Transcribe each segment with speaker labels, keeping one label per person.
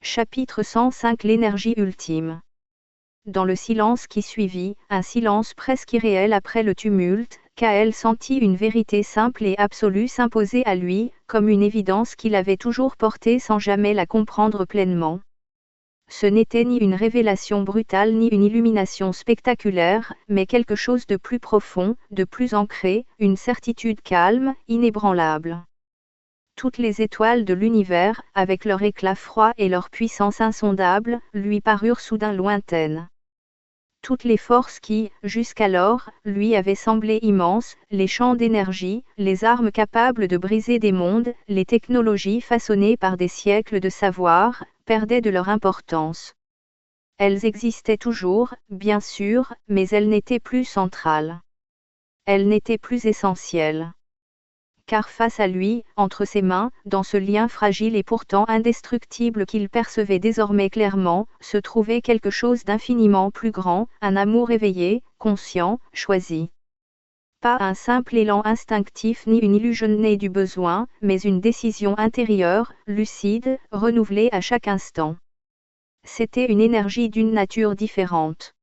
Speaker 1: Chapitre 105 L'énergie ultime. Dans le silence qui suivit, un silence presque irréel après le tumulte, Kael sentit une vérité simple et absolue s'imposer à lui, comme une évidence qu'il avait toujours portée sans jamais la comprendre pleinement. Ce n'était ni une révélation brutale ni une illumination spectaculaire, mais quelque chose de plus profond, de plus ancré, une certitude calme, inébranlable. Toutes les étoiles de l'univers, avec leur éclat froid et leur puissance insondable, lui parurent soudain lointaines. Toutes les forces qui, jusqu'alors, lui avaient semblé immenses, les champs d'énergie, les armes capables de briser des mondes, les technologies façonnées par des siècles de savoir, perdaient de leur importance. Elles existaient toujours, bien sûr, mais elles n'étaient plus centrales. Elles n'étaient plus essentielles. Car face à lui, entre ses mains, dans ce lien fragile et pourtant indestructible qu'il percevait désormais clairement, se trouvait quelque chose d'infiniment plus grand, un amour éveillé, conscient, choisi. Pas un simple élan instinctif ni une illusion née du besoin, mais une décision intérieure, lucide, renouvelée à chaque instant. C'était une énergie d'une nature différente.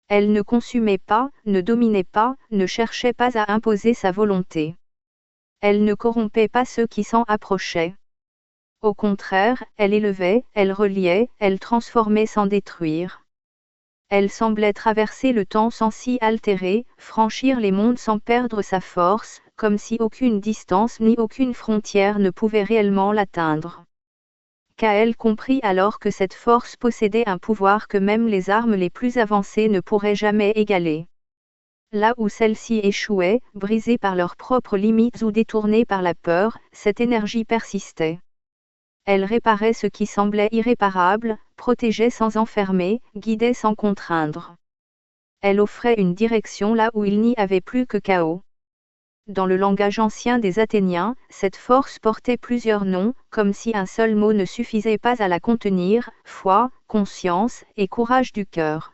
Speaker 1: Elle ne consumait pas, ne dominait pas, ne cherchait pas à imposer sa volonté. Elle ne corrompait pas ceux qui s'en approchaient. Au contraire, elle élevait, elle reliait, elle transformait sans détruire. Elle semblait traverser le temps sans s'y altérer, franchir les mondes sans perdre sa force, comme si aucune distance ni aucune frontière ne pouvait réellement l'atteindre. Kael comprit alors que cette force possédait un pouvoir que même les armes les plus avancées ne pourraient jamais égaler. Là où celles-ci échouaient, brisées par leurs propres limites ou détournées par la peur, cette énergie persistait. Elle réparait ce qui semblait irréparable, protégeait sans enfermer, guidait sans contraindre. Elle offrait une direction là où il n'y avait plus que chaos. Dans le langage ancien des Athéniens, cette force portait plusieurs noms, comme si un seul mot ne suffisait pas à la contenir: foi, conscience et courage du cœur.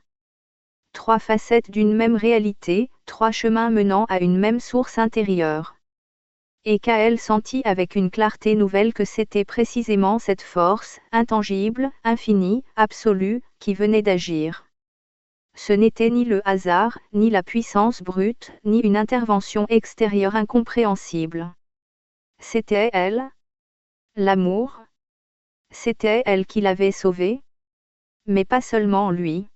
Speaker 1: Trois facettes d'une même réalité, trois chemins menant à une même source intérieure. Et Kael sentit avec une clarté nouvelle que c'était précisément cette force, intangible, infinie, absolue, qui venait d'agir. Ce n'était ni le hasard, ni la puissance brute, ni une intervention extérieure incompréhensible. C'était elle. L'amour. C'était elle qui l'avait sauvé. Mais pas seulement lui.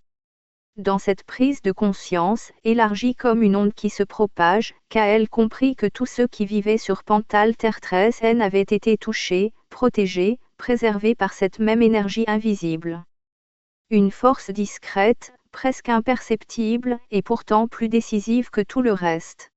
Speaker 1: Dans cette prise de conscience, élargie comme une onde qui se propage, Kael comprit que tous ceux qui vivaient sur Pantal Terre 13 avaient été touchés, protégés, préservés par cette même énergie invisible. Une force discrète, presque imperceptible, et pourtant plus décisive que tout le reste.